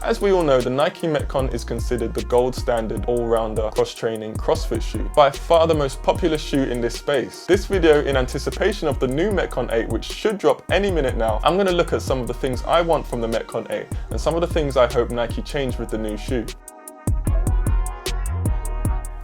As we all know, the Nike Metcon is considered the gold standard all-rounder cross-training CrossFit shoe, by far the most popular shoe in this space. This video, in anticipation of the new Metcon 8, which should drop any minute now, I'm going to look at some of the things I want from the Metcon 8 and some of the things I hope Nike change with the new shoe.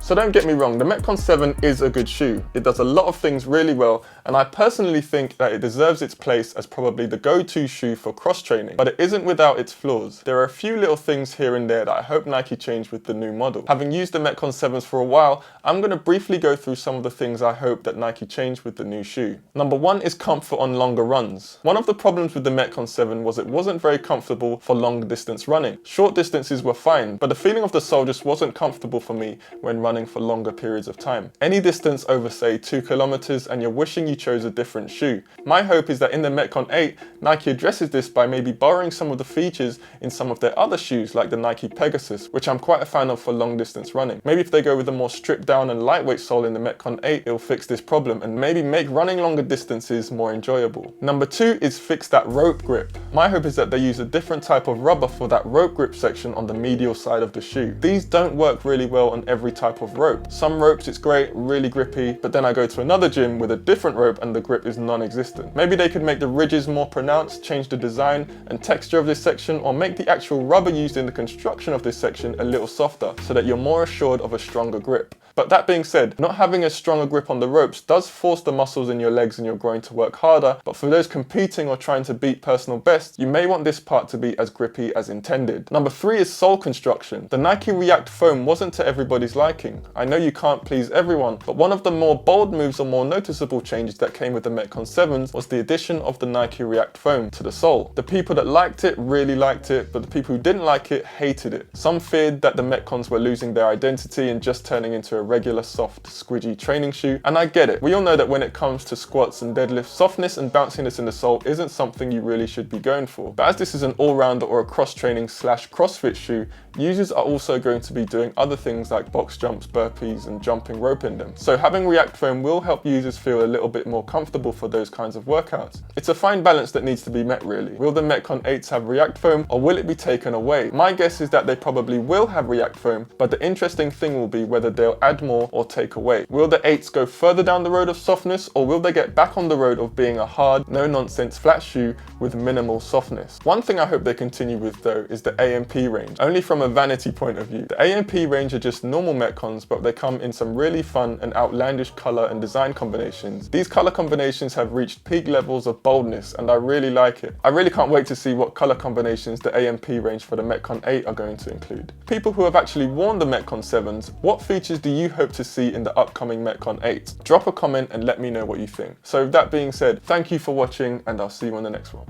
So don't get me wrong, the Metcon 7 is a good shoe. It does a lot of things really well, and I personally think that it deserves its place as probably the go-to shoe for cross-training, but it isn't without its flaws. There are a few little things here and there that I hope Nike change with the new model. Having used the Metcon 7s for a while, I'm going to briefly go through some of the things I hope that Nike change with the new shoe. Number one is comfort on longer runs. One of the problems with the Metcon 7 was it wasn't very comfortable for long distance running. Short distances were fine, but the feeling of the sole just wasn't comfortable for me when running for longer periods of time. Any distance over say 2 kilometers and you're wishing you chose a different shoe. My hope is that in the Metcon 8, Nike addresses this by maybe borrowing some of the features in some of their other shoes like the Nike Pegasus, which I'm quite a fan of for long distance running. Maybe if they go with a more stripped down and lightweight sole in the Metcon 8, it'll fix this problem and maybe make running longer distances more enjoyable. Number two is fix that rope grip. My hope is that they use a different type of rubber for that rope grip section on the medial side of the shoe. These don't work really well on every type of rope. Some ropes it's great, really grippy, but then I go to another gym with a different rope and the grip is non-existent. Maybe they could make the ridges more pronounced, change the design and texture of this section, or make the actual rubber used in the construction of this section a little softer so that you're more assured of a stronger grip. But that being said, not having a stronger grip on the ropes does force the muscles in your legs and your groin to work harder, but for those competing or trying to beat personal best, you may want this part to be as grippy as intended. Number three is sole construction. The Nike React foam wasn't to everybody's liking. I know you can't please everyone, but one of the more bold moves or more noticeable changes that came with the Metcon 7s was the addition of the Nike React foam to the sole. The people that liked it really liked it, but the people who didn't like it hated it. Some feared that the Metcons were losing their identity and just turning into a regular soft squidgy training shoe, and I get it. We all know that when it comes to squats and deadlifts, softness and bounciness in the sole isn't something you really should be going for. But as this is an all-rounder or a cross-training / CrossFit shoe, users are also going to be doing other things like box jumps, burpees and jumping rope in them. So having React foam will help users feel a little bit more comfortable for those kinds of workouts. It's a fine balance that needs to be met really. Will the Metcon 8s have React foam or will it be taken away? My guess is that they probably will have React foam, but the interesting thing will be whether they'll add more or take away. Will the 8s go further down the road of softness, or will they get back on the road of being a hard, no-nonsense flat shoe with minimal softness? One thing I hope they continue with though is the AMP range, only from a vanity point of view. The AMP range are just normal Metcons, but they come in some really fun and outlandish color and design combinations. These color combinations have reached peak levels of boldness and I really like it. I really can't wait to see what color combinations the AMP range for the Metcon 8 are going to include. People who have actually worn the Metcon 7s, what features do you hope to see in the upcoming Metcon 8? Drop a comment and let me know what you think. So with that being said, thank you for watching and I'll see you on the next one.